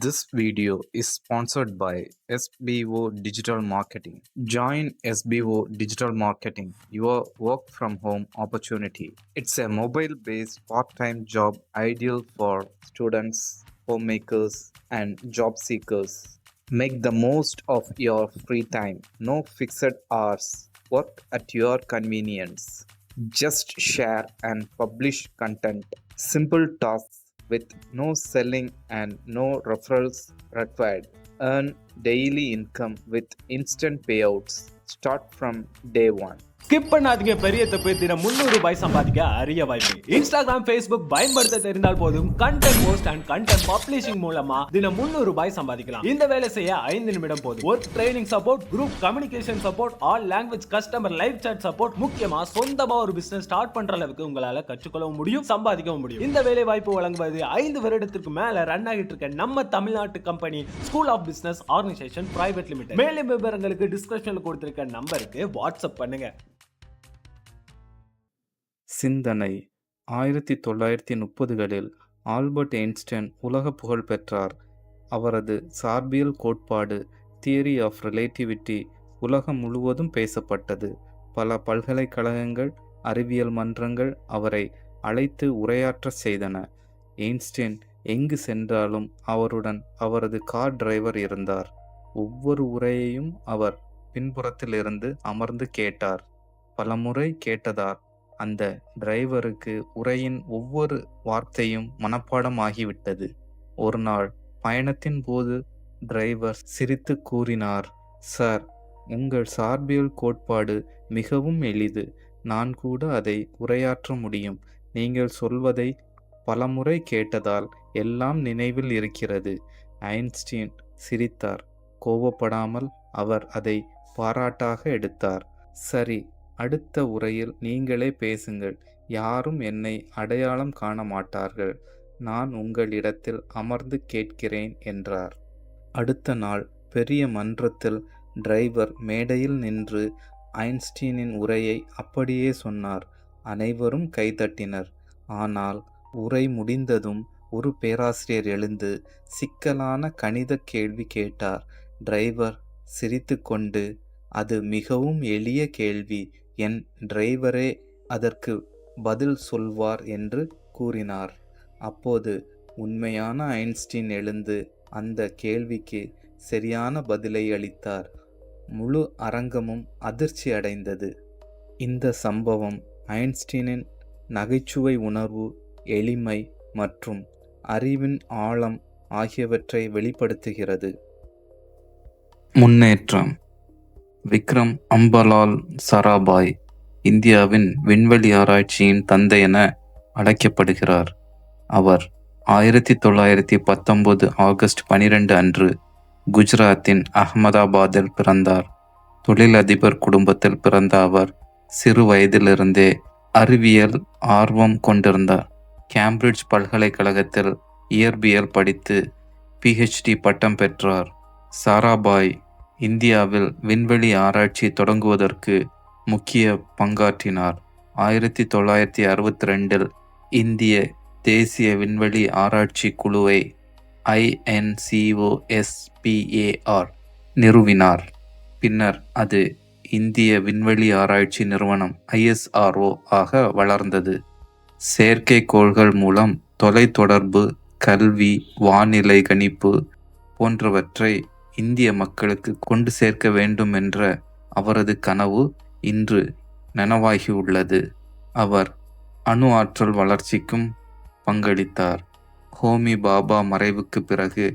This video is sponsored by SBO Digital Marketing. Join SBO Digital Marketing, your work from home opportunity. It's a mobile based part time job ideal for students, homemakers, and job seekers. Make the most of your free time. No fixed hours. Work at your convenience. Just share and publish content. Simple tasks with no selling and no referrals required. Earn daily income with instant payouts. Start from day one. Skip பண்ணாதீங்க, பெரிய தப்பு. தினம் 300 ரூபாய் சம்பாதிக்க அரிய வாய்ப்பு. Instagram, Facebook பயன்படுத்த தெரிந்தால் போதும். Content post and content publishing மூலமா தினம் 300 ரூபாய் சம்பாதிக்கலாம். இந்த வேலை செய்ய 5 நிமிடம் போதும். Work training support, group communication support, all language customer live chat support, முக்கியமா சொந்தமா ஒரு பிசினஸ் ஸ்டார்ட் பண்ற அளவுக்கு உங்களால கற்றுக்கொள்ளவும் முடியும், சம்பாதிக்கவும் முடியும். இந்த வேலை வாய்ப்பு வழங்குவது 5 வருடத்திற்கு மேல ரன் ஆகிட்டு இருக்க நம்ம தமிழ்நாட்டு company school of business organisation private limited. மேலும் விவரங்களுக்கு டிஸ்கிரிப்ஷன்ல கொடுத்திருக்க நம்பருக்கு வாட்ஸ்அப் பண்ணுங்க. சிந்தனை 1930களில் ஆல்பர்ட் ஐன்ஸ்டைன் உலக புகழ் பெற்றார். அவரது சார்பியல் கோட்பாடு தியரி ஆஃப் ரிலேட்டிவிட்டி உலகம் முழுவதும் பேசப்பட்டது. பல பல்கலைக்கழகங்கள், அறிவியல் மன்றங்கள் அவரை அழைத்து உரையாற்ற செய்தன. ஐன்ஸ்டைன் எங்கு சென்றாலும் அவருடன் அவரது கார் டிரைவர் இருந்தார். ஒவ்வொரு உரையையும் அவர் பின்புறத்தில் இருந்து அமர்ந்து கேட்டார். பலமுறை கேட்டதால் அந்த டிரைவருக்கு உரையின் ஒவ்வொரு வார்த்தையும் மனப்பாடம் ஆகிவிட்டது. ஒரு நாள் பயணத்தின் போது டிரைவர் சிரித்து கூறினார், சார், உங்கள் சார்பியல் கோட்பாடு மிகவும் எளிது. நான் கூட அதை உரையாற்ற முடியும். நீங்கள் சொல்வதை பலமுறை கேட்டதால் எல்லாம் நினைவில் இருக்கிறது. ஐன்ஸ்டீன் சிரித்தார். கோபப்படாமல் அவர் அதை பாராட்டாக எடுத்தார். சரி, அடுத்த உரையில் நீங்களே பேசுங்கள். யாரும் என்னை அடையாளம் காண மாட்டார்கள். நான் உங்களிடத்தில் அமர்ந்து கேட்கிறேன் என்றார். அடுத்த நாள் பெரிய மன்றத்தில் டிரைவர் மேடையில் நின்று ஐன்ஸ்டீனின் உரையை அப்படியே சொன்னார். அனைவரும் கைதட்டினர். ஆனால் உரை முடிந்ததும் ஒரு பேராசிரியர் எழுந்து சிக்கலான கணித கேள்வி கேட்டார். டிரைவர் சிரித்து கொண்டு, அது மிகவும் எளிய கேள்வி, என் டிரைவரே அதற்கு பதில் சொல்வார் என்று கூறினார். அப்போது உண்மையான ஐன்ஸ்டீன் எழுந்து அந்த கேள்விக்கு சரியான பதிலை அளித்தார். முழு அரங்கமும் அதிர்ச்சி அடைந்தது. இந்த சம்பவம் ஐன்ஸ்டீனின் நகைச்சுவை உணர்வு, எளிமை மற்றும் அறிவின் ஆழம் ஆகியவற்றை வெளிப்படுத்துகிறது. முன்னேற்றம். விக்ரம் அம்பலால் சாராபாய் இந்தியாவின் விண்வெளி ஆராய்ச்சியின் தந்தை என அழைக்கப்படுகிறார். அவர் 1919 ஆகஸ்ட் 12 அன்று குஜராத்தின் அகமதாபாத்தில் பிறந்தார். தொழிலதிபர் குடும்பத்தில் பிறந்த அவர் சிறு வயதிலிருந்தே அறிவியல் ஆர்வம் கொண்டிருந்தார். கேம்பிரிட்ஜ் பல்கலைக்கழகத்தில் இயற்பியல் படித்து PhD பட்டம் பெற்றார். சாராபாய் இந்தியாவில் விண்வெளி ஆராய்ச்சி தொடங்குவதற்கு முக்கிய பங்காற்றினார். 1962 இந்திய தேசிய விண்வெளி ஆராய்ச்சி குழுவை INCOSPAR நிறுவினார். பின்னர் அது இந்திய விண்வெளி ஆராய்ச்சி நிறுவனம் ISRO ஆக வளர்ந்தது. செயற்கைக்கோள்கள் மூலம் தொலைத்தொடர்பு, கல்வி, வானிலை கணிப்பு போன்றவற்றை இந்திய மக்களுக்கு கொண்டு சேர்க்க வேண்டும் என்ற அவரது கனவு இன்று நனவாகியுள்ளது. அவர் அணு ஆற்றல் வளர்ச்சிக்கும் பங்களித்தார். ஹோமி பாபா மறைவுக்கு பிறகு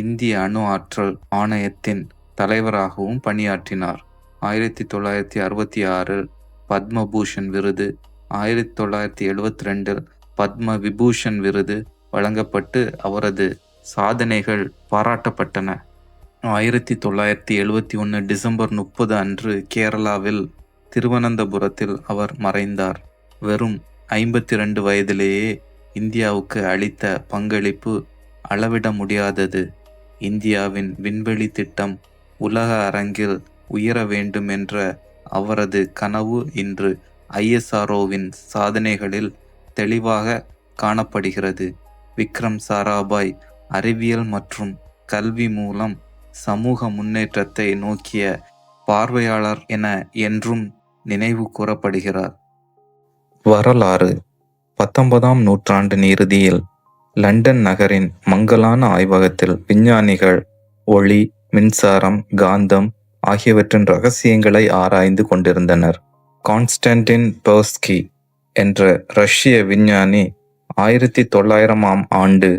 இந்திய அணு ஆற்றல் ஆணையத்தின் தலைவராகவும் பணியாற்றினார். 1966 பத்மபூஷன் விருது, 1972 பத்ம விபூஷன் விருது வழங்கப்பட்டு அவரது சாதனைகள் பாராட்டப்பட்டன. 1971 டிசம்பர் 30 அன்று கேரளாவில் திருவனந்தபுரத்தில் அவர் மறைந்தார். வெறும் 52 வயதிலேயே இந்தியாவுக்கு அளித்த பங்களிப்பு அளவிட முடியாதது. இந்தியாவின் விண்வெளி திட்டம் உலக அரங்கில் உயர வேண்டும் என்ற அவரது கனவு இன்று ISROவின் சாதனைகளில் தெளிவாக காணப்படுகிறது. விக்ரம் சாராபாய் அறிவியல் மற்றும் கல்வி மூலம் சமூக முன்னேற்றத்தை நோக்கிய பார்வையாளர் என என்றும் நினைவு கூறப்படுகிறார். வரலாறு 19ஆம் நூற்றாண்டின் இறுதியில் லண்டன் நகரின் மங்கலான ஆய்வகத்தில் விஞ்ஞானிகள் ஒளி, மின்சாரம், காந்தம் ஆகியவற்றின் ரகசியங்களை ஆராய்ந்து கொண்டிருந்தனர். கான்ஸ்டன்டின் பெர்ஸ்கி என்ற ரஷ்ய விஞ்ஞானி 1900ஆம் ஆண்டு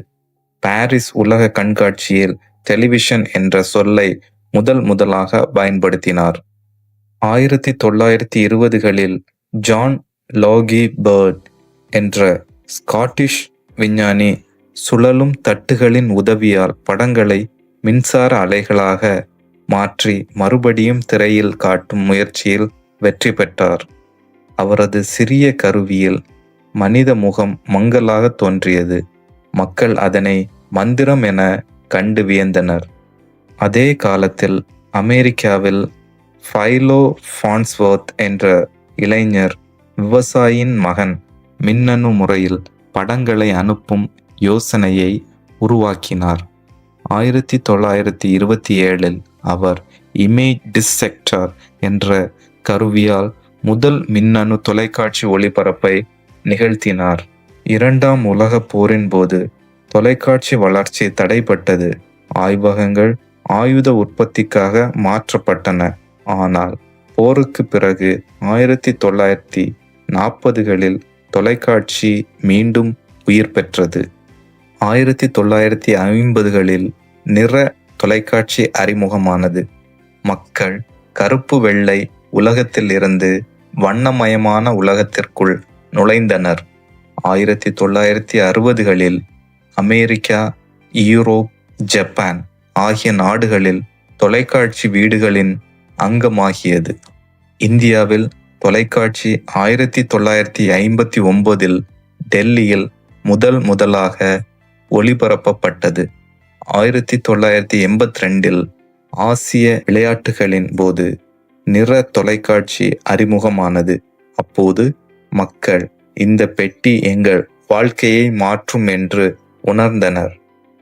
பாரிஸ் உலக கண்காட்சியில் டெலிவிஷன் என்ற சொல்லை முதலாக பயன்படுத்தினார். 1920களில் ஜான் லோகி பர்ட் என்ற ஸ்காட்டிஷ் விஞ்ஞானி சுழலும் தட்டுகளின் உதவியால் படங்களை மின்சார அலைகளாக மாற்றி மறுபடியும் திரையில் காட்டும் முயற்சியில் வெற்றி பெற்றார். அவரது சிறிய கருவியில் மனித முகம் மங்கலாக தோன்றியது. மக்கள் அதனை மந்திரம் என கண்டு வியந்தனர். அதே காலத்தில் அமெரிக்காவில் ஃபைலோ ஃபான்ஸ்வொர்த் என்ற இளைஞர் விவசாயியின் மகன் மின்னணு முறையில் படங்களை அனுப்பும் யோசனையை உருவாக்கினார். 1927இல் அவர் இமேஜ் டிசெக்டர் என்ற கருவியால் முதல் மின்னணு தொலைக்காட்சி ஒளிபரப்பை நிகழ்த்தினார். 2ஆம் உலகப் போரின் போது தொலைக்காட்சி வளர்ச்சி தடைப்பட்டது. ஆய்வகங்கள் ஆயுத உற்பத்திக்காக மாற்றப்பட்டன. ஆனால் போருக்கு பிறகு 1940களில் தொலைக்காட்சி மீண்டும் உயிர் பெற்றது. 1950களில் நிற தொலைக்காட்சி அறிமுகமானது. மக்கள் கருப்பு வெள்ளை உலகத்தில் இருந்து வண்ணமயமான உலகத்திற்குள் நுழைந்தனர். 1960களில் அமெரிக்கா, யூரோப், ஜப்பான் ஆகிய நாடுகளில் தொலைக்காட்சி வீடுகளின் அங்கமாகியது. இந்தியாவில் தொலைக்காட்சி 1959இல் டெல்லியில் முதலாக ஒளிபரப்பப்பட்டது. 1982இல் ஆசிய விளையாட்டுகளின் போது நிற தொலைக்காட்சி அறிமுகமானது. அப்போது மக்கள் இந்த பெட்டி எங்கள் வாழ்க்கையை மாற்றும் என்று உணர்ந்தனர்.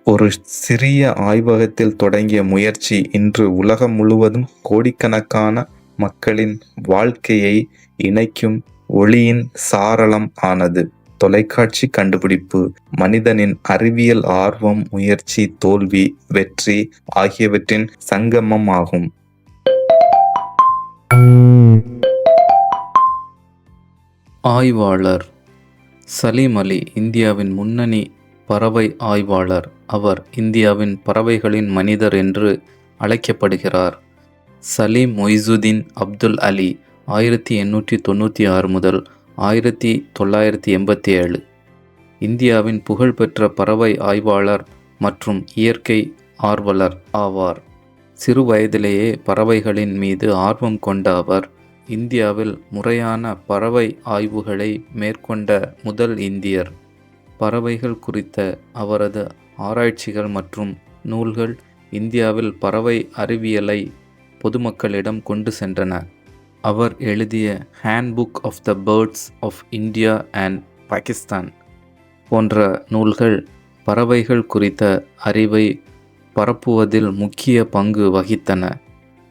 ஒரு சிறிய ஆய்வகத்தில் தொடங்கிய முயற்சி இன்று உலகம் முழுவதும் கோடிக்கணக்கான மக்களின் வாழ்க்கையை இணைக்கும் ஒளியின் சாளரம் ஆனது. தொலைக்காட்சி கண்டுபிடிப்பு மனிதனின் அறிவியல் ஆர்வம், முயற்சி, தோல்வி, வெற்றி ஆகியவற்றின் சங்கமம் ஆகும். ஆய்வாளர் சலீம் அலி இந்தியாவின் முன்னணி பறவை ஆய்வாளர். அவர் இந்தியாவின் பறவைகளின் மனிதர் என்று அழைக்கப்படுகிறார். சலீம் மொய்சுதீன் அப்துல் அலி 1896 முதல் 1987 இந்தியாவின் புகழ்பெற்ற பறவை ஆய்வாளர் மற்றும் இயற்கை ஆர்வலர் ஆவார். சிறு வயதிலேயே பறவைகளின் மீது ஆர்வம் கொண்ட அவர் இந்தியாவில் முறையான பறவை ஆய்வுகளை மேற்கொண்ட முதல் இந்தியர். பறவைகள் குறித்த அவரது ஆராய்ச்சிகள் மற்றும் நூல்கள் இந்தியாவில் பறவை அறிவியலை பொதுமக்களிடம் கொண்டு சென்றன. அவர் எழுதிய handbook of the birds of India and Pakistan போன்ற நூல்கள் பறவைகள் குறித்த அறிவை பரப்புவதில் முக்கிய பங்கு வகித்தன.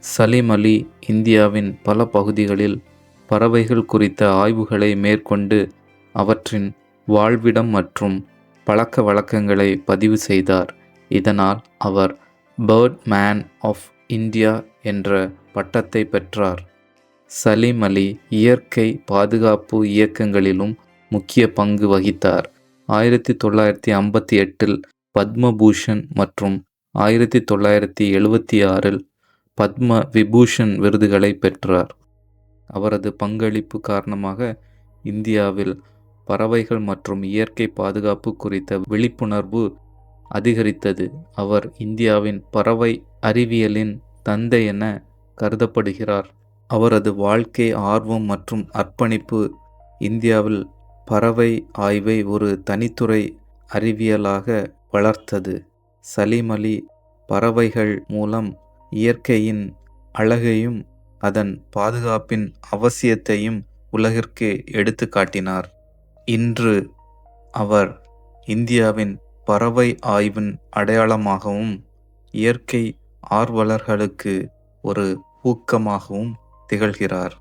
சலீம் அலி இந்தியாவின் பல பகுதிகளில் பறவைகள் குறித்த ஆய்வுகளை மேற்கொண்டு அவற்றின் வாழ்விடம் மற்றும் பழக்க வழக்கங்களை பதிவு செய்தார். இதனால் அவர் பேர்ட் மேன் ஆஃப் இந்தியா என்ற பட்டத்தை பெற்றார். சலீம் அலி இயற்கை பாதுகாப்பு இயக்கங்களிலும் முக்கிய பங்கு வகித்தார். 1958இல் பத்மபூஷன் மற்றும் 1976இல் பத்ம விபூஷன் விருதுகளை பெற்றார். அவரது பங்களிப்பு காரணமாக இந்தியாவில் பறவைகள் மற்றும் இயற்கை பாதுகாப்பு குறித்த விழிப்புணர்வு அதிகரித்தது. அவர் இந்தியாவின் பறவை அறிவியலின் தந்தை என கருதப்படுகிறார். அவரது வாழ்க்கை ஆர்வம் மற்றும் அர்ப்பணிப்பு இந்தியாவில் பறவை ஆய்வை ஒரு தனித்துறை அறிவியலாக வளர்த்தது. சலீம் அலி பறவைகள் மூலம் இயற்கையின் அழகையும் அதன் பாதுகாப்பின் அவசியத்தையும் உலகிற்கு எடுத்து காட்டினார். இன்று அவர் இந்தியாவின் பறவை ஆய்வின் அடையாளமாகவும் இயற்கை ஆர்வலர்களுக்கு ஒரு ஊக்கமாகவும் திகழ்கிறார்.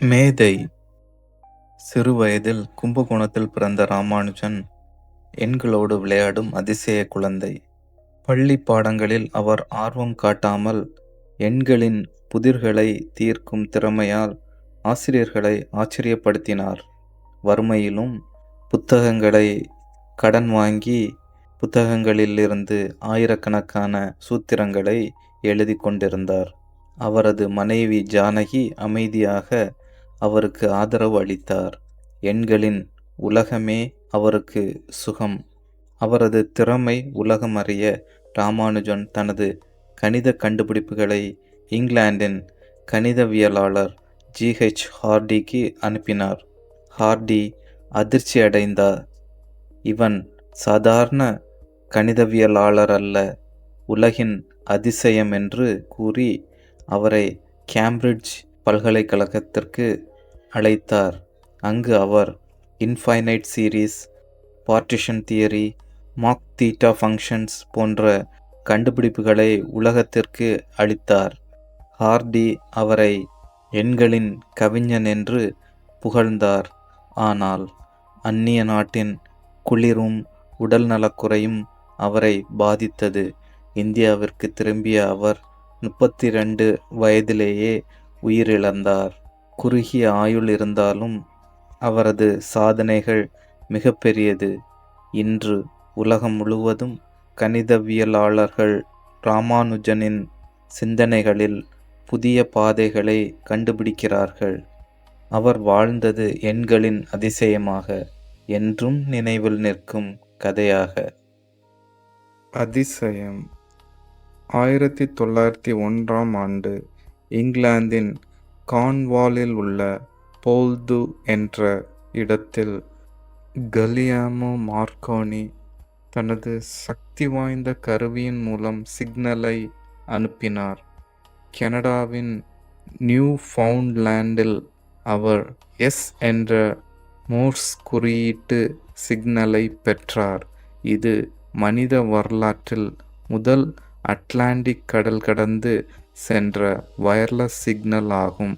மேதை. சிறுவயதில் கும்பகோணத்தில் பிறந்த ராமானுஜன் எண்களோடு விளையாடும் அதிசய குழந்தை. பள்ளி பாடங்களில் அவர் ஆர்வம் காட்டாமல் எண்களின் புதிர்களை தீர்க்கும் திறமையால் ஆசிரியர்களை ஆச்சரியப்படுத்தினார். வறுமையிலும் புத்தகங்களை கடன் வாங்கி புத்தகங்களிலிருந்து ஆயிரக்கணக்கான சூத்திரங்களை எழுதி கொண்டிருந்தார். அவரது மனைவி ஜானகி அமைதியாக அவருக்கு ஆதரவு அளித்தார். எண்களின் உலகமே அவருக்கு சுகம். அவரது திறமை உலகம் அறிய ராமானுஜன் தனது கணித கண்டுபிடிப்புகளை இங்கிலாந்தின் கணிதவியலாளர் G.H. ஹார்டிக்கு அனுப்பினார். ஹார்டி அதிர்ச்சி அடைந்தார். இவன் சாதாரண கணிதவியலாளர் அல்ல, உலகின் அதிசயம் என்று கூறி அவரை கேம்பிரிட்ஜ் பல்கலைக்கழகத்திற்கு அழைத்தார். அங்கு அவர் infinite series, partition theory, mock theta functions போன்ற கண்டுபிடிப்புகளை உலகத்திற்கு அளித்தார். ஹார்டி அவரை எண்களின் கவிஞன் என்று புகழ்ந்தார். ஆனால் அந்நிய நாட்டின் குளிரும் உடல் நலக்குறையும் அவரை பாதித்தது. இந்தியாவிற்கு திரும்பிய அவர் 32 வயதிலேயே உயிரிழந்தார். குறுகிய ஆயுள் இருந்தாலும் அவரது சாதனைகள் மிகப்பெரியது. இன்று உலகம் முழுவதும் கணிதவியலாளர்கள் ராமானுஜனின் சிந்தனைகளில் புதிய பாதைகளை கண்டுபிடிக்கிறார்கள். அவர் வாழ்ந்தது எண்களின் அதிசயமாக, என்றும் நினைவில் நிற்கும் கதையாக. அதிசயம். 1901ஆம் ஆண்டு இங்கிலாந்தின் கார்ன்வாலில் உள்ள போல்து என்ற இடத்தில் கலியாமோ மார்க்கோனி தனது சக்தி வாய்ந்த கருவியின் மூலம் சிக்னலை அனுப்பினார். கனடாவின் நியூ ஃபவுண்ட்லேண்டில் அவர் எஸ் என்ற மோர்ஸ் குறியீட்டு சிக்னலை பெற்றார். இது மனித வரலாற்றில் முதல் அட்லாண்டிக் கடல் கடந்து சென்ற வயர்லெஸ் சிக்னல் ஆகும்.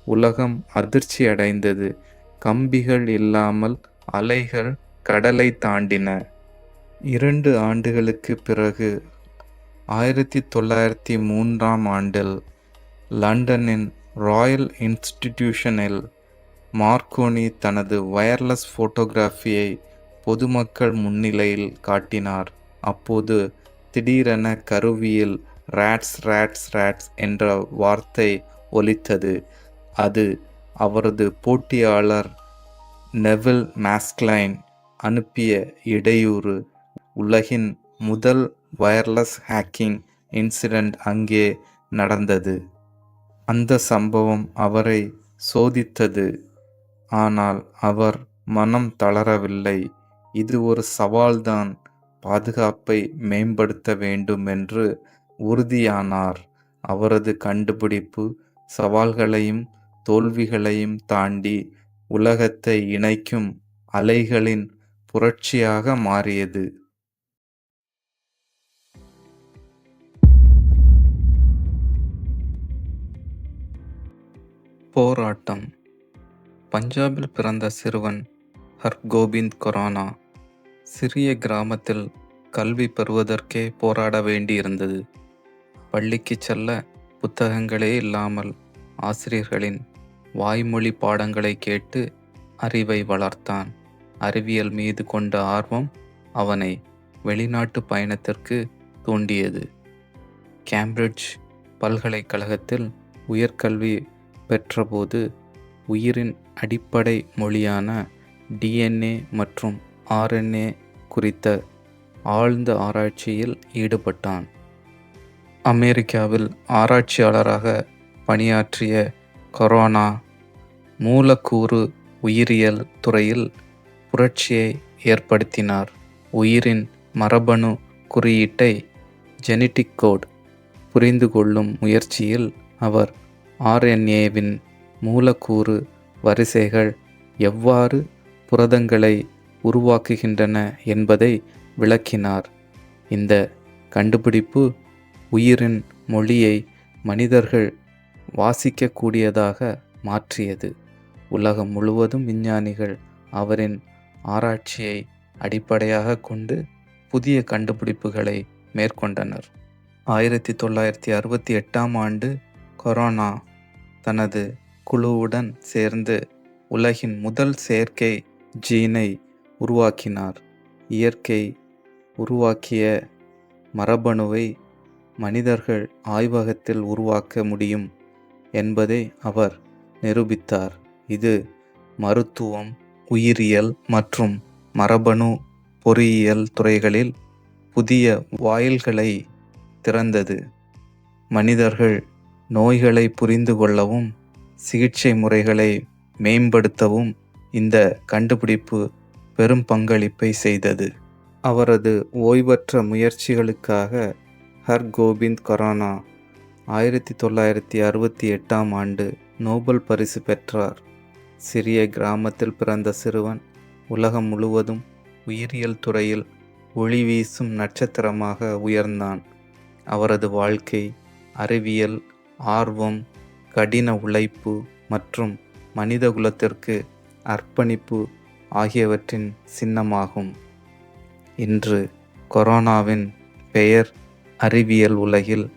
உலகம் அதிர்ச்சி அடைந்தது. கம்பிகள் இல்லாமல் அலைகள் கடலை தாண்டின. 2 ஆண்டுகளுக்கு பிறகு 1903ஆம் ஆண்டில் லண்டனின் ராயல் இன்ஸ்டிடியூஷனில் மார்க்கோனி தனது வயர்லெஸ் போட்டோகிராஃபியை பொதுமக்கள் முன்னிலையில் காட்டினார். அப்போது திடீரென கருவியில் ராட்ஸ் ராட்ஸ் ராட்ஸ் என்ற வார்த்தை ஒலித்தது. அது அவரது போட்டியாளர் நெவில் மாஸ்க்லைன் அனுப்பிய இடையூறு. உலகின் முதல் வயர்லெஸ் ஹேக்கிங் இன்சிடென்ட் அங்கே நடந்தது. அந்த சம்பவம் அவரை சோதித்தது. ஆனால் அவர் மனம் தளரவில்லை. இது ஒரு சவால்தான், பாதுகாப்பை மேம்படுத்த வேண்டும் என்று உறுதியானார். அவரது கண்டுபிடிப்பு சவால்களையும் தோல்விகளையும் தாண்டி உலகத்தை இணைக்கும் அலைகளின் புரட்சியாக மாறியது. போராட்டம். பஞ்சாபில் பிறந்த சிறுவன் ஹர்கோபிந்த் கொரானா சிறிய கிராமத்தில் கல்வி பெறுவதற்கே போராட வேண்டியிருந்தது. பள்ளிக்கு செல்ல புத்தகங்களே இல்லாமல் ஆசிரியர்களின் வாய்மொழி பாடங்களை கேட்டு அறிவை வளர்த்தான். அறிவியல் மீது கொண்ட ஆர்வம் அவனை வெளிநாட்டு பயணத்திற்கு தூண்டியது. கேம்பிரிட்ஜ் பல்கலைக்கழகத்தில் உயர்கல்வி பெற்றபோது உயிரின் அடிப்படை மொழியான DNA மற்றும் RNA குறித்த ஆழ்ந்த ஆராய்ச்சியில் ஈடுபட்டான். அமெரிக்காவில் ஆராய்ச்சியாளராக பணியாற்றிய கொரோனா மூலக்கூறு உயிரியல் துறையில் புரட்சியை ஏற்படுத்தினார். உயிரின் மரபணு குறியீட்டை ஜெனடிக் கோட் புரிந்து கொள்ளும் முயற்சியில் அவர் RNAவின் மூலக்கூறு வரிசைகள் எவ்வாறு புரதங்களை உருவாக்குகின்றன என்பதை விளக்கினார். இந்த கண்டுபிடிப்பு உயிரின் மொழியை மனிதர்கள் வாசிக்கக்கூடியதாக மாற்றியது. உலகம் முழுவதும் விஞ்ஞானிகள் அவரின் ஆராய்ச்சியை அடிப்படையாக கொண்டு புதிய கண்டுபிடிப்புகளை மேற்கொண்டனர். 1968ஆம் ஆண்டு கொரோனா தனது குழுவுடன் சேர்ந்து உலகின் முதல் செயற்கை ஜீனை உருவாக்கினார். இயற்கை உருவாக்கிய மரபணுவை மனிதர்கள் ஆய்வகத்தில் உருவாக்க முடியும் என்பதை அவர் நிரூபித்தார். இது மருத்துவம், உயிரியல் மற்றும் மரபணு பொறியியல் துறைகளில் புதிய வாயில்களை திறந்தது. மனிதர்கள் நோய்களை புரிந்து கொள்ளவும் சிகிச்சை முறைகளை மேம்படுத்தவும் இந்த கண்டுபிடிப்பு பெரும் பங்களிப்பை செய்தது. அவரது ஓய்வற்ற முயற்சிகளுக்காக ஹர்கோபிந்த் கொரோனா 1968ஆம் ஆண்டு நோபல் பரிசு பெற்றார். சிறிய கிராமத்தில் பிறந்த சிறுவன் உலகம் முழுவதும் உயிரியல் துறையில் ஒளி வீசும் நட்சத்திரமாக உயர்ந்தான். அவரது வாழ்க்கை அறிவியல் ஆர்வம், கடின உழைப்பு மற்றும் மனிதகுலத்திற்கு அர்ப்பணிப்பு ஆகியவற்றின் சின்னமாகும். இன்று கொரோனாவின் பெயர் அறிவியல் உலகில்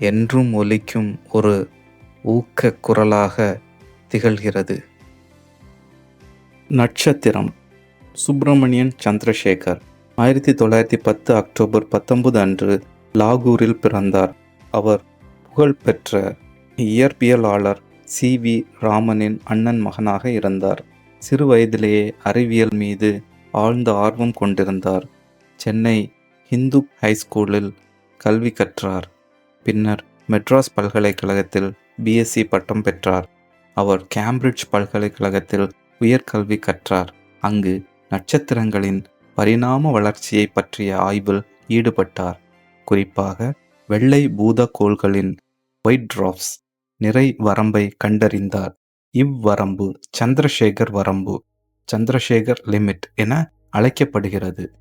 என்றும் ஒலிக்கும் ஒரு ஊக்கக் குரலாக திகழ்கிறது. நட்சத்திரம் சுப்பிரமணியன் சந்திரசேகர் 1910 அக்டோபர் 19 அன்று லாகூரில் பிறந்தார். அவர் புகழ்பெற்ற இயற்பியலாளர் சி.வி. ராமனின் அண்ணன் மகனாக இருந்தார். சிறு வயதிலேயே அறிவியல் மீது ஆழ்ந்த ஆர்வம் கொண்டிருந்தார். சென்னை இந்து ஹைஸ்கூலில் கல்வி கற்றார். பின்னர் மெட்ராஸ் பல்கலைக்கழகத்தில் பிஎஸ்சி பட்டம் பெற்றார். அவர் கேம்பிரிட்ஜ் பல்கலைக்கழகத்தில் உயர்கல்வி கற்றார். அங்கு நட்சத்திரங்களின் பரிணாம வளர்ச்சியை பற்றிய ஆய்வில் ஈடுபட்டார். குறிப்பாக வெள்ளை பூதக்கோள்களின் ஒயிட் ட்வார்ஃப்ஸ் நிறை வரம்பை கண்டறிந்தார். இவ்வரம்பு சந்திரசேகர் வரம்பு, சந்திரசேகர் லிமிட் என அழைக்கப்படுகிறது.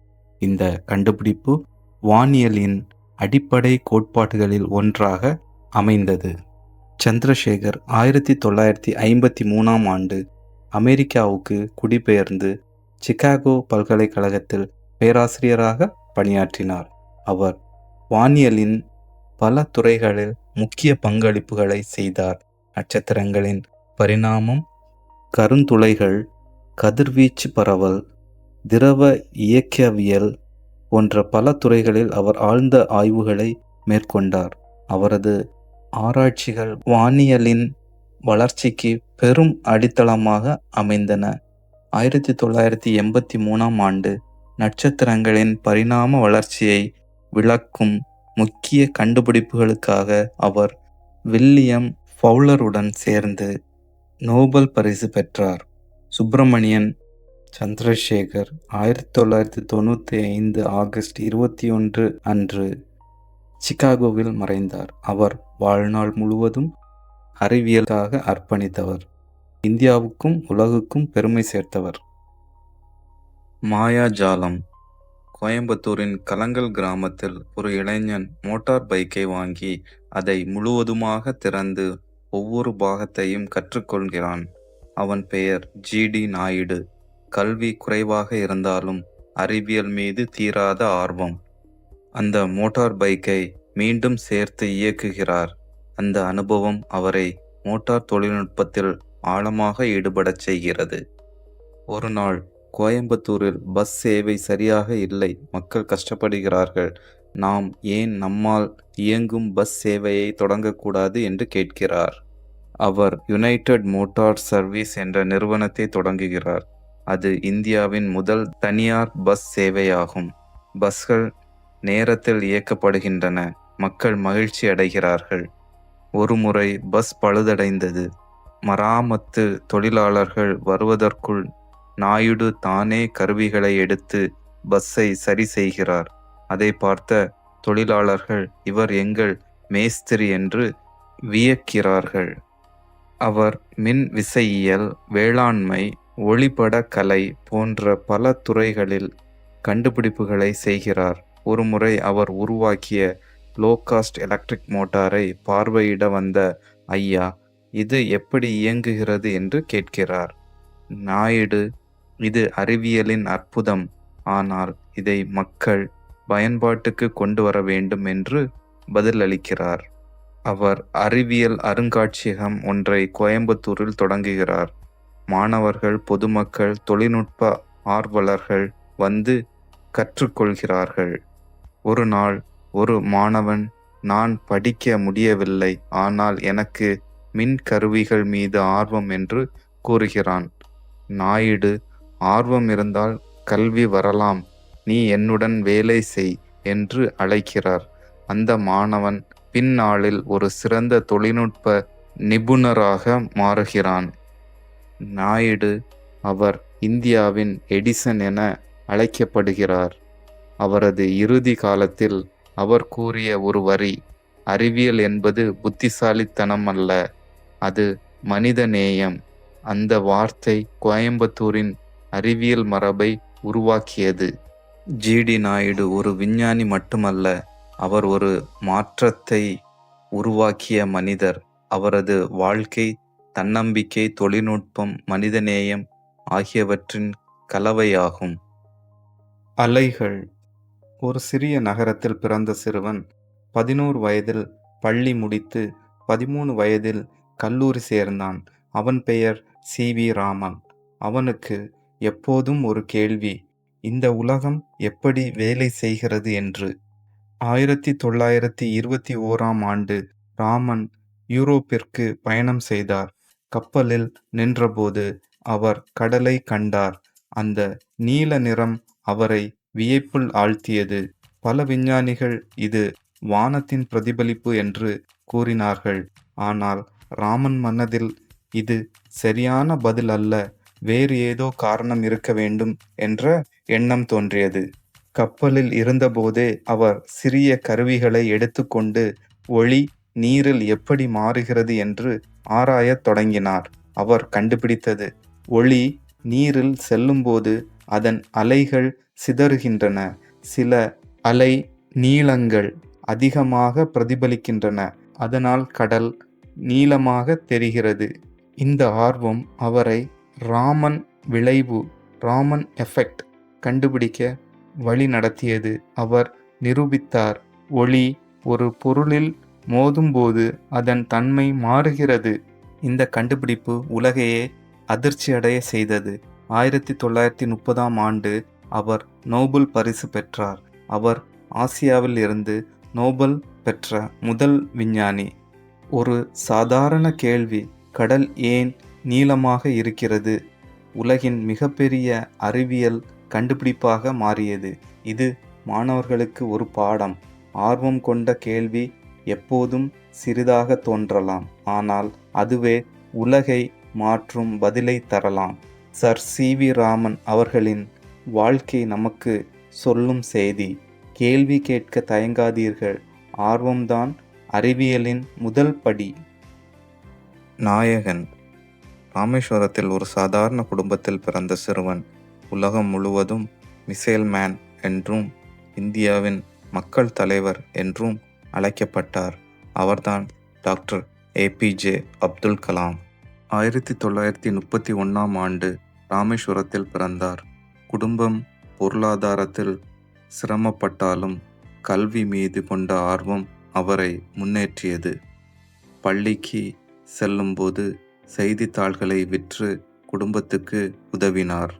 இந்த கண்டுபிடிப்பு வானியலின் அடிப்படை கோட்பாடுகளில் ஒன்றாக அமைந்தது. சந்திரசேகர் 1953ஆம் ஆண்டு அமெரிக்காவுக்கு குடிபெயர்ந்து சிகாகோ பல்கலைக்கழகத்தில் பேராசிரியராக பணியாற்றினார். அவர் வானியலின் பல துறைகளில் முக்கிய பங்களிப்புகளை செய்தார். நட்சத்திரங்களின் பரிணாமம், கருந்துளைகள், கதிர்வீச்சு பரவல், திரவ இயக்கவியல் போன்ற பல துறைகளில் அவர் ஆழ்ந்த ஆய்வுகளை மேற்கொண்டார். அவரது ஆராய்ச்சிகள் வானியலின் வளர்ச்சிக்கு பெரும் அடித்தளமாக அமைந்தன. 1983ஆம் ஆண்டு நட்சத்திரங்களின் பரிணாம வளர்ச்சியை விளக்கும் முக்கிய கண்டுபிடிப்புகளுக்காக அவர் வில்லியம் ஃபவுலருடன் சேர்ந்து நோபல் பரிசு பெற்றார். சுப்பிரமணியன் சந்திரசேகர் 1995 ஆகஸ்ட் 21 அன்று சிகாகோவில் மறைந்தார். அவர் வாழ்நாள் முழுவதும் அறிவியலுக்காக அர்ப்பணித்தவர். இந்தியாவுக்கும் உலகுக்கும் பெருமை சேர்த்தவர். மாயாஜாலம் கோயம்புத்தூரின் கலங்கல் கிராமத்தில் ஒரு இளைஞன் மோட்டார் பைக்கை வாங்கி அதை முழுவதுமாக திறந்து ஒவ்வொரு பாகத்தையும் கற்றுக்கொள்கிறான். அவன் பெயர் ஜி.டி. நாயுடு. கல்வி குறைவாக இருந்தாலும் அறிவியல் மீது தீராத ஆர்வம். அந்த மோட்டார் பைக்கை மீண்டும் சேர்த்து இயக்குகிறார். அந்த அனுபவம் அவரை மோட்டார் தொழில்நுட்பத்தில் ஆழமாக ஈடுபடச் செய்கிறது. ஒரு நாள் கோயம்புத்தூரில் பஸ் சேவை சரியாக இல்லை, மக்கள் கஷ்டப்படுகிறார்கள். நாம் ஏன் நம்மால் இயங்கும் பஸ் சேவையை தொடங்கக்கூடாது என்று கேட்கிறார். அவர் யுனைடெட் மோட்டார் சர்வீஸ் என்ற நிறுவனத்தை தொடங்குகிறார். அது இந்தியாவின் முதல் தனியார் பஸ் சேவையாகும். பஸ்கள் நேரத்தில் இயக்கப்படுகின்றன. மக்கள் மகிழ்ச்சி அடைகிறார்கள். ஒருமுறை பஸ் பழுதடைந்தது. மராமத்து தொழிலாளர்கள் வருவதற்குள் நாயுடு தானே கருவிகளை எடுத்து பஸ்ஸை சரி செய்கிறார். அதை பார்த்த தொழிலாளர்கள் இவர் எங்கள் மேஸ்திரி என்று வியக்கிறார்கள். அவர் மின் விசையியல், வேளாண்மை, ஒளிப்பட கலை போன்ற பல துறைகளில் கண்டுபிடிப்புகளை செய்கிறார். ஒருமுறை அவர் உருவாக்கிய லோ காஸ்ட் எலக்ட்ரிக் மோட்டாரை பார்வையிட வந்த ஐயா, இது எப்படி இயங்குகிறது என்று கேட்கிறார். நாயுடு, இது அறிவியலின் அற்புதம், ஆனால் இதை மக்கள் பயன்பாட்டுக்கு கொண்டு வர வேண்டும் என்று பதிலளிக்கிறார். அவர் அறிவியல் அருங்காட்சியகம் ஒன்றை கோயம்புத்தூரில் தொடங்குகிறார். மாணவர்கள், பொதுமக்கள், தொழில்நுட்ப ஆர்வலர்கள் வந்து கற்றுக்கொள்கிறார்கள். ஒரு நாள் ஒரு மாணவன், நான் படிக்க முடியவில்லை, ஆனால் எனக்கு மின் கருவிகள் மீது ஆர்வம் என்று கூறுகிறான். நாயுடு, ஆர்வம் இருந்தால் கல்வி வரலாம், நீ என்னுடன் வேலை செய் என்று அழைக்கிறார். அந்த மாணவன் பின்னாளில் ஒரு சிறந்த தொழில்நுட்ப நிபுணராக மாறுகிறான். நாயுடு, அவர் இந்தியாவின் எடிசன் என அழைக்கப்படுகிறார். அவரது இறுதி காலத்தில் அவர் கூறிய ஒரு வரி, அறிவியல் என்பது புத்திசாலித்தனம் அல்ல, அது மனித நேயம். அந்த வார்த்தை கோயம்புத்தூரின் அறிவியல் மரபை உருவாக்கியது. ஜிடி நாயுடு ஒரு விஞ்ஞானி மட்டுமல்ல, அவர் ஒரு மாற்றத்தை உருவாக்கிய மனிதர். அவரது வாழ்க்கை, தன்னம்பிக்கை, தொழில்நுட்பம், மனிதநேயம் ஆகியவற்றின் கலவையாகும். அலைகள். ஒரு சிறிய நகரத்தில் பிறந்த சிறுவன் 11 வயதில் பள்ளி முடித்து 13 வயதில் கல்லூரி சேர்ந்தான். அவன் பெயர் சி.வி. ராமன். அவனுக்கு எப்போதும் ஒரு கேள்வி, இந்த உலகம் எப்படி வேலை செய்கிறது என்று. 1921ஆம் ஆண்டு ராமன் யூரோப்பிற்கு பயணம் செய்தார். கப்பலில் நின்றபோது அவர் கடலை கண்டார். அந்த நீல நிறம் அவரை வியப்பில் ஆழ்த்தியது. பல விஞ்ஞானிகள் இது வானத்தின் பிரதிபலிப்பு என்று கூறினார்கள். ஆனால் ராமன் மனதில் இது சரியான பதில் அல்ல, வேறு ஏதோ காரணம் இருக்க வேண்டும் என்ற எண்ணம் தோன்றியது. கப்பலில் இருந்தபோதே அவர் சிறிய கருவிகளை எடுத்துக்கொண்டு ஒளி நீரில் எப்படி மாறுகிறது என்று ஆராயத் தொடங்கினார். அவர் கண்டுபிடித்தது, ஒளி நீரில் செல்லும்போது அதன் அலைகள் சிதறுகின்றன. சில அலை நீளங்கள் அதிகமாக பிரதிபலிக்கின்றன. அதனால் கடல் நீளமாக தெரிகிறது. இந்த ஆர்வம் அவரை ராமன் விளைவு, ராமன் எஃபெக்ட் கண்டுபிடிக்க வழி நடத்தியது. அவர் நிரூபித்தார், ஒளி ஒரு பொருளில் மோதும்போது அதன் தன்மை மாறுகிறது. இந்த கண்டுபிடிப்பு உலகையே அதிர்ச்சியடைய செய்தது. 1930ஆம் ஆண்டு அவர் நோபல் பரிசு பெற்றார். அவர் ஆசியாவில் இருந்து நோபல் பெற்ற முதல் விஞ்ஞானி. ஒரு சாதாரண கேள்வி, கடல் ஏன் நீளமாக இருக்கிறது, உலகின் மிகப்பெரிய அறிவியல் கண்டுபிடிப்பாக மாறியது. இது மாணவர்களுக்கு ஒரு பாடம். ஆர்வம் கொண்ட கேள்வி எப்போதும் சிறிதாக தோன்றலாம், ஆனால் அதுவே உலகை மாற்றும் பதிலை தரலாம். Sir CV. ராமன் அவர்களின் வாழ்க்கை நமக்கு சொல்லும் செய்தி, கேள்வி கேட்க தயங்காதீர்கள், ஆர்வம்தான் அறிவியலின் முதல் படி. நாயகன். ராமேஸ்வரத்தில் ஒரு சாதாரண குடும்பத்தில் பிறந்த சிறுவன் உலகம் முழுவதும் மிசைல் மேன் என்றும் இந்தியாவின் மக்கள் தலைவர் என்றும் அழைக்கப்பட்டார். அவர்தான் டாக்டர் ஏபிஜே அப்துல் கலாம். 1931ஆம் ஆண்டு ராமேஸ்வரத்தில் பிறந்தார். குடும்பம் பொருளாதாரத்தில் சிரமப்பட்டாலும் கல்வி மீது கொண்ட ஆர்வம் அவரை முன்னேற்றியது. பள்ளிக்கு செல்லும்போது செய்தித்தாள்களை விற்று குடும்பத்துக்கு உதவினார்.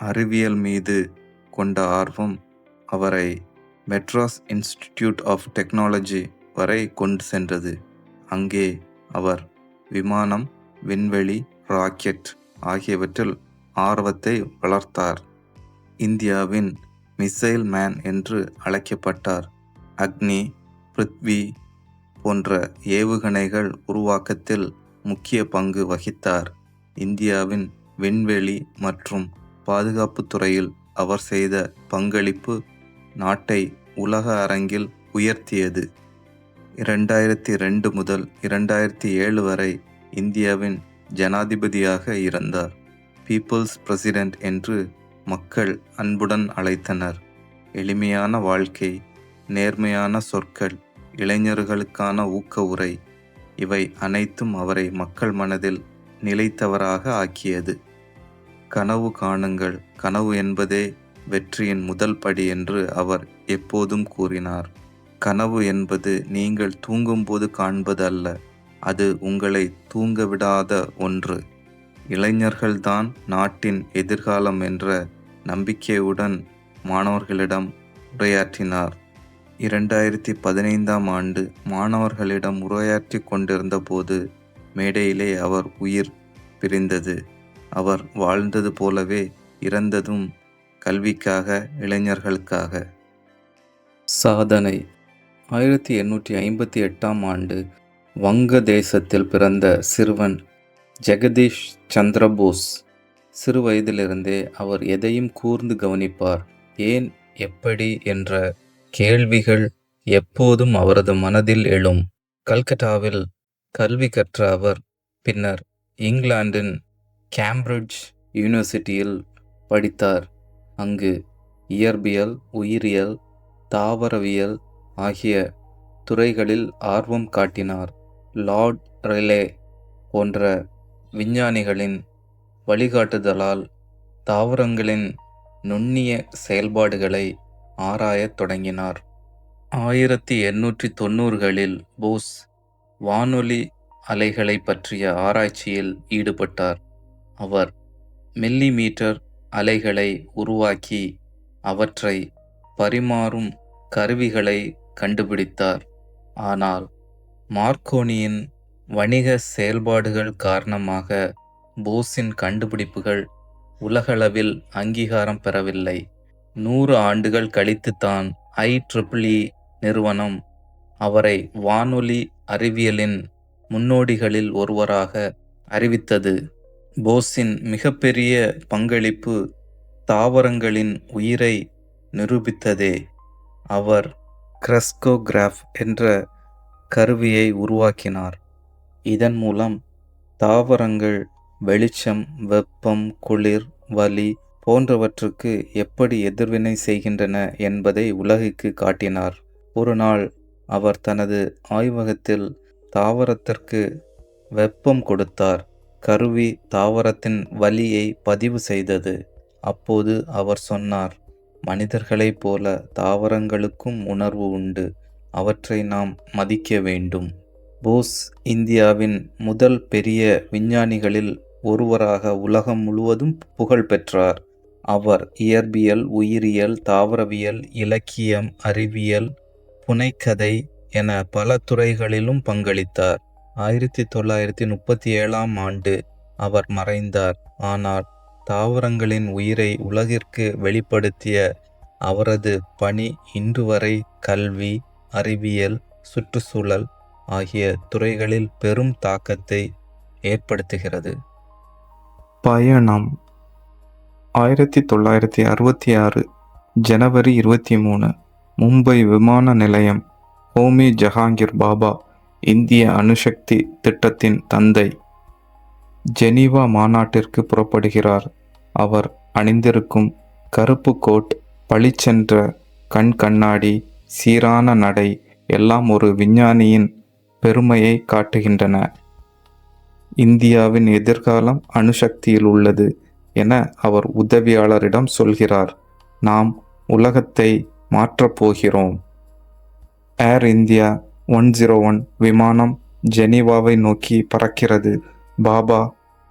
அறிவியல் மீது கொண்ட ஆர்வம் அவரை மெட்ராஸ் இன்ஸ்டிடியூட் ஆஃப் டெக்னாலஜி வரை கொண்டு சென்றது. அங்கே அவர் விமானம், விண்வெளி, ராக்கெட் ஆகியவற்றில் ஆர்வத்தை வளர்த்தார். இந்தியாவின் மிசைல் மேன் என்று அழைக்கப்பட்டார். அக்னி, பிருத்வி போன்ற ஏவுகணைகள் உருவாக்கத்தில் முக்கிய பங்கு வகித்தார். இந்தியாவின் விண்வெளி மற்றும் பாதுகாப்பு துறையில் அவர் செய்த பங்களிப்பு நாட்டை உலக அரங்கில் உயர்த்தியது. 2002 முதல் 2007 வரை இந்தியாவின் ஜனாதிபதியாக இருந்தார். பீப்புள்ஸ் பிரசிடென்ட் என்று மக்கள் அன்புடன் அழைத்தனர். எளிமையான வாழ்க்கை, நேர்மையான சொற்கள், இளைஞர்களுக்கான ஊக்க உரை, இவை அனைத்தும் அவரை மக்கள் மனதில் நிலைத்தவராக ஆக்கியது. கனவு காணுங்கள், கனவு என்பதே வெற்றியின் முதல் படி என்று அவர் எப்போதும் கூறினார். கனவு என்பது நீங்கள் தூங்கும்போது காண்பது அல்ல, அது உங்களை தூங்க விடாத ஒன்று. இளைஞர்கள்தான் நாட்டின் எதிர்காலம் என்ற நம்பிக்கையுடன் மாணவர்களிடம் உரையாற்றினார். 2015ஆம் ஆண்டு மாணவர்களிடம் உரையாற்றி கொண்டிருந்த போது மேடையிலே அவர் உயிர் பிரிந்தது. அவர் வாழ்ந்தது போலவே இறந்ததும் கல்விக்காக, இளைஞர்களுக்காக. சாதனை. 1858ஆம் ஆண்டு வங்க தேசத்தில் பிறந்த சிறுவன் ஜெகதீஷ் சந்திர போஸ். சிறு வயதிலிருந்தே அவர் எதையும் கூர்ந்து கவனிப்பார். ஏன், எப்படி என்ற கேள்விகள் எப்போதும் அவரது மனதில் எழும். கல்கட்டாவில் கல்வி கற்ற அவர் பின்னர் இங்கிலாந்தின் கேம்பிரிட்ஜ் யூனிவர்சிட்டியில் படித்தார். அங்கு இயற்பியல், உயிரியல், தாவரவியல் ஆகிய துறைகளில் ஆர்வம் காட்டினார். லார்ட் ரெலே போன்ற விஞ்ஞானிகளின் வழிகாட்டுதலால் தாவரங்களின் நுண்ணிய செயல்பாடுகளை ஆராயத் தொடங்கினார். 1890களில் போஸ் வானொலி அலைகளை பற்றிய ஆராய்ச்சியில் ஈடுபட்டார். அவர் மில்லிமீட்டர் அலைகளை உருவாக்கி அவற்றை பரிமாறும் கருவிகளை கண்டுபிடித்தார். ஆனால் மார்க்கோனியின் வணிக செயல்பாடுகள் காரணமாக போஸின் கண்டுபிடிப்புகள் உலகளவில் அங்கீகாரம் பெறவில்லை. 100 ஆண்டுகள் கழித்துத்தான் IEEE நிறுவனம் அவரை வானொலி அறிவியலின் முன்னோடிகளில் ஒருவராக அறிவித்தது. போஸின் மிகப்பெரிய பங்களிப்பு தாவரங்களின் உயிரை நிரூபித்ததே. அவர் கிரெஸ்கோகிராஃப் என்ற கருவியை உருவாக்கினார். இதன் மூலம் தாவரங்கள் வெளிச்சம், வெப்பம், குளிர், வலி போன்றவற்றுக்கு எப்படி எதிர்வினை செய்கின்றன என்பதை உலகுக்கு காட்டினார். ஒரு நாள் அவர் தனது ஆய்வகத்தில் தாவரத்திற்கு வெப்பம் கொடுத்தார். கருவி தாவரத்தின் வலியை பதிவு செய்தது. அப்போது அவர் சொன்னார், மனிதர்களைப் போல தாவரங்களுக்கும் உணர்வு உண்டு, அவற்றை நாம் மதிக்க வேண்டும். போஸ் இந்தியாவின் முதல் பெரிய விஞ்ஞானிகளில் ஒருவராக உலகம் முழுவதும் புகழ் பெற்றார். அவர் இயற்பியல், உயிரியல், தாவரவியல், இலக்கியம், அறிவியல், புனைக்கதை என பல துறைகளிலும் பங்களித்தார். 1937ஆம் ஆண்டு அவர் மறைந்தார். ஆனால் தாவரங்களின் உயிரை உலகிற்கு வெளிப்படுத்திய அவரது பணி இன்று வரை கல்வி, அறிவியல், சுற்றுச்சூழல் ஆகிய துறைகளில் பெரும் தாக்கத்தை ஏற்படுத்துகிறது. பயணம். 1966 ஜனவரி 23 மும்பை விமான நிலையம். ஹோமி ஜஹாங்கீர் பாபா, இந்திய அணுசக்தி திட்டத்தின் தந்தை, ஜெனீவா மாநாட்டிற்கு புறப்படுகிறார். அவர் அணிந்திருக்கும் கருப்பு கோட், பளிச்சென்ற கண் கண்ணாடி, சீரான நடை எல்லாம் ஒரு விஞ்ஞானியின் பெருமையை காட்டுகின்றன. இந்தியாவின் எதிர்காலம் அணுசக்தியில் உள்ளது என அவர் உதவியாளரிடம் சொல்கிறார். நாம் உலகத்தை மாற்றப் போகிறோம். ஏர் இந்தியா 101 விமானம் ஜெனீவாவை நோக்கி பறக்கிறது. பாபா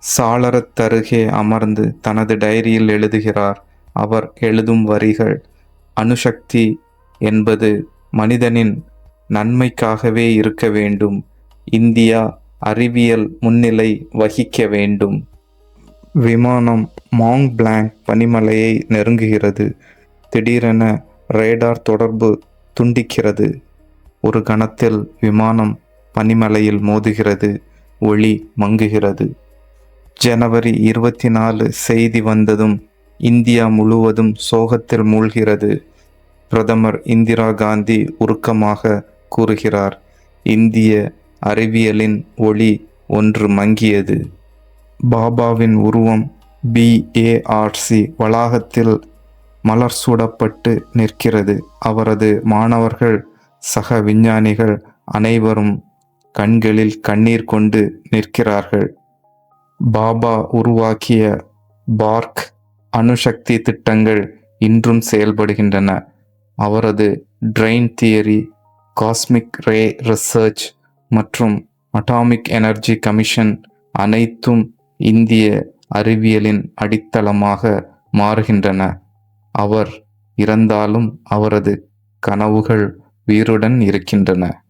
சாளரத்தருகே அமர்ந்து தனது டைரியில் எழுதுகிறார். அவர் எழுதும் வரிகள், அணுசக்தி என்பது மனிதனின் நன்மைக்காகவே இருக்க வேண்டும். இந்தியா அறிவியல் முன்னிலை வகிக்க வேண்டும். விமானம் மாங் பிளாங்க் பனிமலையை நெருங்குகிறது. திடீரென ரேடார் தொடர்பு துண்டிக்கிறது. ஒரு கணத்தில் விமானம் பனிமலையில் மோதுகிறது. ஒளி மங்குகிறது. ஜனவரி 24 செய்தி வந்ததும் இந்தியா முழுவதும் சோகத்தில் மூழ்கிறது. பிரதமர் இந்திரா காந்தி உருக்கமாக கூறுகிறார், இந்திய அறிவியலின் ஒளி ஒன்று மங்கியது. பாபாவின் உருவம் BARC வளாகத்தில் மலர் சூடப்பட்டு நிற்கிறது. அவரது மாணவர்கள், சக விஞ்ஞானிகள் அனைவரும் கண்களில் கண்ணீர் கொண்டு நிற்கிறார்கள். பாபா உருவாக்கிய பார்க் அணுசக்தி திட்டங்கள் இன்றும் செயல்படுகின்றன. அவரது train theory, cosmic ray research மற்றும் அட்டாமிக் எனர்ஜி கமிஷன் அனைத்தும் இந்திய அறிவியலின் அடித்தளமாக மாறுகின்றன. அவர் இறந்தாலும் அவரது கனவுகள் உயிருடன் இருக்கின்றன.